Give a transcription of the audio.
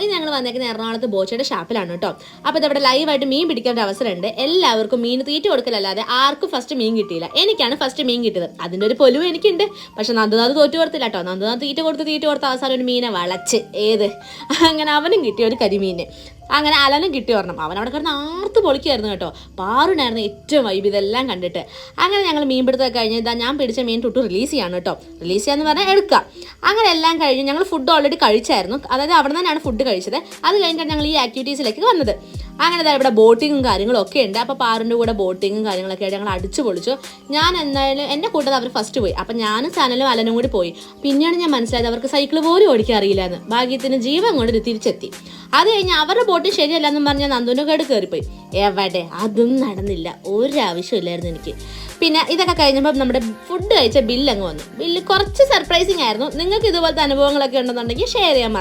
ഇനി ഞങ്ങൾ വന്നേക്കുന്ന എറണാകുളത്ത് ബോച്ചയുടെ ഷാപ്പിലാണ് കേട്ടോ. അപ്പോൾ ഇതവിടെ ലൈവായിട്ട് മീൻ പിടിക്കാൻ ഒരു അവസരമുണ്ട്. എല്ലാവർക്കും മീൻ തീറ്റ കൊടുക്കലല്ലാതെ ആർക്കും ഫസ്റ്റ് മീൻ കിട്ടിയില്ല. എനിക്കാണ് ഫസ്റ്റ് മീൻ കിട്ടിയത്. അതിൻ്റെ ഒരു പൊലിവ് എനിക്കുണ്ട്. പക്ഷെ നന്ദനാഥ് തോറ്റു കൊടുത്തില്ല കേട്ടോ. നന്ദനാഥ് തീറ്റ കൊടുത്ത് അവസാനം ഒരു മീനെ വളച്ച് അങ്ങനെ അവനും കിട്ടിയ ഒരു കരിമീന്. അങ്ങനെ അലനും കിട്ടി ഒരെണ്ണം. അവൻ അവിടെ കിടന്ന് ആർത്ത് പൊളിക്കായിരുന്നു കേട്ടോ. പാറുനായിരുന്നു ഏറ്റവും വൈബ് ഇതെല്ലാം കണ്ടിട്ട്. അങ്ങനെ ഞങ്ങൾ മീൻ പിടുത്തമൊക്കെ കഴിഞ്ഞ് ഞാൻ പിടിച്ച മീൻ തൊട്ട് റിലീസ് ചെയ്യാണ് കേട്ടോ. റിലീസ് ചെയ്യാന്ന് പറഞ്ഞാൽ എടുക്കുക. അങ്ങനെ എല്ലാം കഴിഞ്ഞ് ഞങ്ങൾ ഫുഡ് ഓൾറെഡി കഴിച്ചായിരുന്നു. അതായത് അവിടെ നിന്നാണ് ഫുഡ് കഴിച്ചത്. അത് കഴിഞ്ഞിട്ടാണ് ഞങ്ങൾ ഈ ആക്ടിവിറ്റീസിലേക്ക് വന്നത്. അങ്ങനെ ഇവിടെ ബോട്ടിങ്ങും കാര്യങ്ങളും ഒക്കെ ഉണ്ട്. അപ്പോൾ പാറിൻ്റെ കൂടെ ബോട്ടിങ്ങും കാര്യങ്ങളൊക്കെ ആയിട്ട് ഞങ്ങൾ അടിച്ചു പൊളിച്ചു. ഞാൻ എന്തായാലും എൻ്റെ കൂട്ടത്തിൽ അവർ ഫസ്റ്റ് പോയി. അപ്പം ഞാനും സനലും അലനും കൂടി പോയി. പിന്നെയാണ് ഞാൻ മനസ്സിലായത് അവർക്ക് സൈക്കിൾ പോലും ഓടിക്കാൻ അറിയില്ലാന്ന്. ഭാഗ്യത്തിന് ജീവൻ കൊണ്ട് തിരിച്ചെത്തി. അത് കഴിഞ്ഞ് അവരുടെ ബോട്ട് ശരിയല്ലെന്നും പറഞ്ഞാൽ നന്ദുനക്കേട് കയറിപ്പോയി. എവിടെ അതും നടന്നില്ല. ഒരാവശ്യമില്ലായിരുന്നു എനിക്ക്. പിന്നെ ഇതൊക്കെ കഴിഞ്ഞപ്പോൾ നമ്മുടെ ഫുഡ് കഴിച്ച ബില്ല് അങ്ങ് വന്നു. ബില്ല് കുറച്ച് സർപ്രൈസിങ് ആയിരുന്നു. നിങ്ങൾക്ക് ഇതുപോലത്തെ അനുഭവങ്ങളൊക്കെ ഉണ്ടെന്നുണ്ടെങ്കിൽ ഷെയർ ചെയ്യാൻ